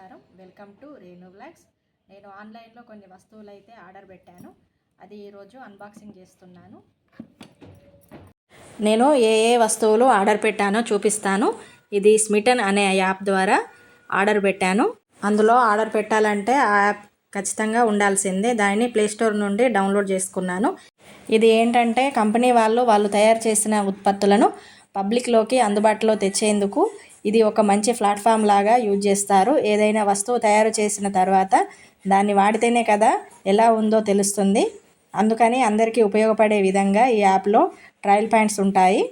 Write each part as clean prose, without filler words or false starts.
నమస్కారం, welcome to Renu blogs. నేను ఆన్లైన్లో కొన్ని వస్తువులు అయితే ఆర్డర్ పెట్టాను. అది ఈరోజు అన్బాక్సింగ్ చేస్తున్నాను. నేను ఏ వస్తువులు ఆర్డర్ పెట్టానో చూపిస్తాను. ఇది స్మిటన్ అనే యాప్ ద్వారా ఆర్డర్ పెట్టాను. అందులో ఆర్డర్ పెట్టాలంటే ఆ యాప్ ఖచ్చితంగా ఉండాల్సిందే. దాన్ని ప్లేస్టోర్ నుండి డౌన్లోడ్ చేసుకున్నాను. ఇది ఏంటంటే కంపెనీ వాళ్ళు తయారు చేసిన ఉత్పత్తులను పబ్లిక్లోకి అందుబాటులో తెచ్చేందుకు ఇది ఒక మంచి ప్లాట్ఫామ్ లాగా యూజ్ చేస్తారు. ఏదైనా వస్తువు తయారు చేసిన తర్వాత దాన్ని వాడితేనే కదా ఎలా ఉందో తెలుస్తుంది. అందుకని అందరికీ ఉపయోగపడే విధంగా ఈ యాప్లో ట్రయల్ పాయింట్స్ ఉంటాయి.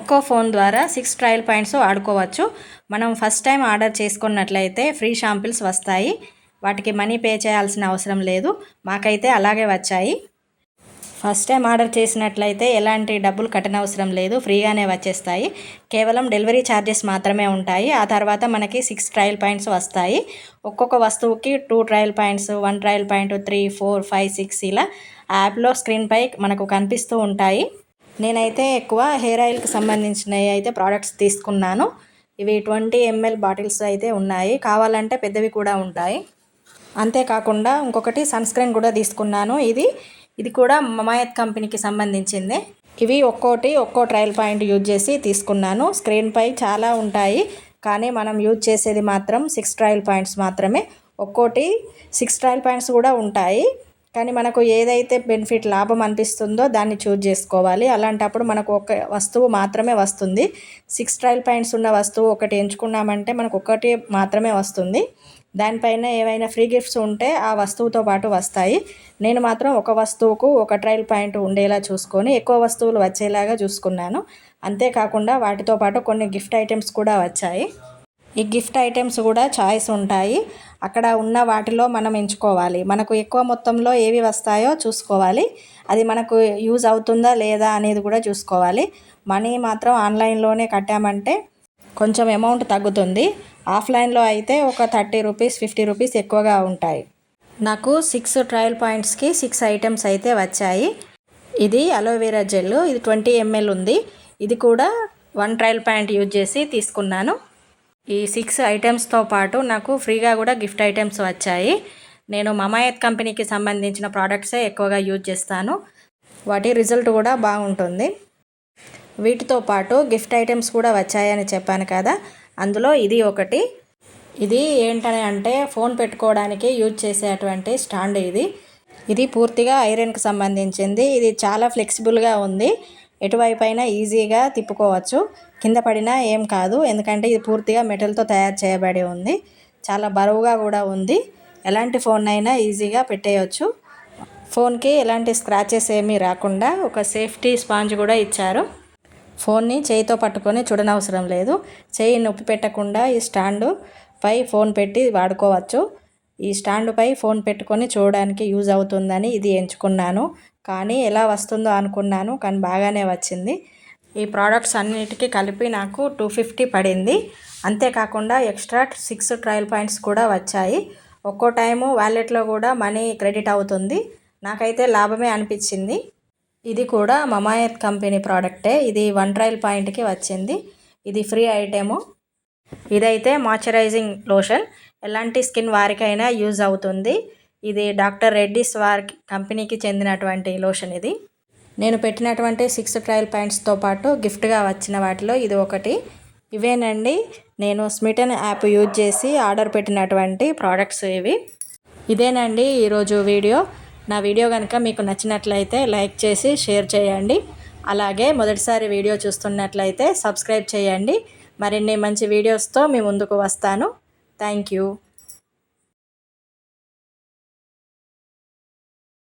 ఒక్కో ఫోన్ ద్వారా 6 ట్రయల్ పాయింట్స్ ఆడుకోవచ్చు. మనం ఫస్ట్ టైం ఆర్డర్ చేసుకున్నట్లయితే ఫ్రీ శాంపిల్స్ వస్తాయి. వాటికి మనీ పే చేయాల్సిన అవసరం లేదు. మాకైతే అలాగే వచ్చాయి. ఫస్ట్ టైం ఆర్డర్ చేసినట్లయితే ఎలాంటి డబ్బులు కట్టనవసరం లేదు, ఫ్రీగానే వచ్చేస్తాయి. కేవలం డెలివరీ ఛార్జెస్ మాత్రమే ఉంటాయి. ఆ తర్వాత మనకి 6 ట్రయల్ పాయింట్స్ వస్తాయి. ఒక్కొక్క వస్తువుకి 2 ట్రయల్ పాయింట్స్, 1 ట్రయల్ పాయింట్, 3, 4, 5, 6 ఇలా యాప్లో స్క్రీన్పై మనకు కనిపిస్తూ ఉంటాయి. నేనైతే ఎక్కువ హెయిర్ ఆయిల్కి సంబంధించినవి అయితే ప్రోడక్ట్స్ తీసుకున్నాను. ఇవి 20 ml బాటిల్స్ అయితే ఉన్నాయి. కావాలంటే పెద్దవి కూడా ఉంటాయి. అంతేకాకుండా ఇంకొకటి సన్ స్క్రీన్ కూడా తీసుకున్నాను. ఇది కూడా మమాయత్ కంపెనీకి సంబంధించిందే. ఇవి ఒక్కో ట్రయల్ పాయింట్ యూజ్ చేసి తీసుకున్నాను. స్క్రీన్పై చాలా ఉంటాయి, కానీ మనం యూజ్ చేసేది మాత్రం 6 ట్రయల్ పాయింట్స్ మాత్రమే. ఒక్కోటి 6 ట్రయల్ పాయింట్స్ కూడా ఉంటాయి, కానీ మనకు ఏదైతే బెనిఫిట్ లాభం అనిపిస్తుందో దాన్ని చూజ్ చేసుకోవాలి. అలాంటప్పుడు మనకు ఒక వస్తువు మాత్రమే వస్తుంది. 6 ట్రయల్ పాయింట్స్ ఉన్న వస్తువు ఒకటి ఎంచుకున్నామంటే మనకు ఒకటి మాత్రమే వస్తుంది. దానిపైన ఏవైనా ఫ్రీ గిఫ్ట్స్ ఉంటే ఆ వస్తువుతో పాటు వస్తాయి. నేను మాత్రం ఒక వస్తువుకు ఒక ట్రయల్ పాయింట్ ఉండేలా చూసుకొని ఎక్కువ వస్తువులు వచ్చేలాగా చూసుకున్నాను. అంతేకాకుండా వాటితో పాటు కొన్ని గిఫ్ట్ ఐటమ్స్ కూడా వచ్చాయి. ఈ గిఫ్ట్ ఐటమ్స్ కూడా చాయిస్ ఉంటాయి. అక్కడ ఉన్న వాటిలో మనం ఎంచుకోవాలి. మనకు ఎక్కువ మొత్తంలో ఏవి వస్తాయో చూసుకోవాలి. అది మనకు యూజ్ అవుతుందా లేదా అనేది కూడా చూసుకోవాలి. మనీ మాత్రం ఆన్లైన్లోనే కట్టామంటే కొంచెం అమౌంట్ తగ్గుతుంది. ఆఫ్లైన్లో అయితే ఒక 30 రూపీస్, 50 రూపీస్ ఎక్కువగా ఉంటాయి. నాకు 6 ట్రయల్ పాయింట్స్కి 6 ఐటమ్స్ అయితే వచ్చాయి. ఇది అలోవెరా జెల్, ఇది 20 ml ఉంది. ఇది కూడా 1 ట్రయల్ పాయింట్ యూజ్ చేసి తీసుకున్నాను. ఈ 6 ఐటమ్స్తో పాటు నాకు ఫ్రీగా కూడా గిఫ్ట్ ఐటమ్స్ వచ్చాయి. నేను మమాయత్ కంపెనీకి సంబంధించిన ప్రోడక్ట్సే ఎక్కువగా యూజ్ చేస్తాను. వాటి రిజల్ట్ కూడా బాగుంటుంది. వీటితో పాటు గిఫ్ట్ ఐటమ్స్ కూడా వచ్చాయని చెప్పాను కదా, అందులో ఇది ఒకటి. ఇది ఏంటని అంటే ఫోన్ పెట్టుకోవడానికి యూజ్ చేసేటువంటి స్టాండ్. ఇది పూర్తిగా ఐరన్కి సంబంధించింది. ఇది చాలా ఫ్లెక్సిబుల్గా ఉంది. ఎటువైపు అయినా ఈజీగా తిప్పుకోవచ్చు. కింద పడినా ఏం కాదు, ఎందుకంటే ఇది పూర్తిగా మెటల్తో తయారు చేయబడి ఉంది. చాలా బరువుగా కూడా ఉంది. ఎలాంటి ఫోన్ అయినా ఈజీగా పెట్టేయచ్చు. ఫోన్కి ఎలాంటి స్క్రాచెస్ ఏమీ రాకుండా ఒక సేఫ్టీ స్పాంజ్ కూడా ఇచ్చారు. ఫోన్ని చేయితో పట్టుకొని చూడనవసరం లేదు. చేయి నొప్పి పెట్టకుండా ఈ స్టాండు పై ఫోన్ పెట్టి వాడుకోవచ్చు. ఈ స్టాండుపై ఫోన్ పెట్టుకొని చూడడానికి యూజ్ అవుతుందని ఇది ఎంచుకున్నాను. కానీ ఎలా వస్తుందో అనుకున్నాను, కానీ బాగానే వచ్చింది. ఈ ప్రోడక్ట్స్ అన్నిటికీ కలిపి నాకు 250 పడింది. అంతేకాకుండా ఎక్స్ట్రా 6 ట్రయల్ పాయింట్స్ కూడా వచ్చాయి. ఒక్కో టైము వాలెట్లో కూడా మనీ క్రెడిట్ అవుతుంది. నాకైతే లాభమే అనిపించింది. ఇది కూడా మమాయత్ కంపెనీ ప్రోడక్టే. ఇది 1 ట్రయల్ పాయింట్కి వచ్చింది. ఇది ఫ్రీ ఐటెము. ఇదైతే మాయిశ్చరైజింగ్ లోషన్. ఎలాంటి స్కిన్ వారికైనా యూజ్ అవుతుంది. ఇది డాక్టర్ రెడ్డిస్ వారి కంపెనీకి చెందినటువంటి లోషన్. ఇది నేను పెట్టినటువంటి 6 ట్రయల్ పాయింట్స్తో పాటు గిఫ్ట్గా వచ్చిన వాటిలో ఇది ఒకటి. ఇవేనండి నేను స్మిటన్ యాప్ యూజ్ చేసి ఆర్డర్ పెట్టినటువంటి ప్రోడక్ట్స్ ఇవి. ఇదేనండి ఈరోజు వీడియో. నా వీడియో కనుక మీకు నచ్చినట్లయితే లైక్ చేసి షేర్ చేయండి. అలాగే మొదటిసారి వీడియో చూస్తున్నట్లయితే సబ్స్క్రైబ్ చేయండి. మరిన్ని మంచి వీడియోస్తో మీ ముందుకు వస్తాను. Thank you.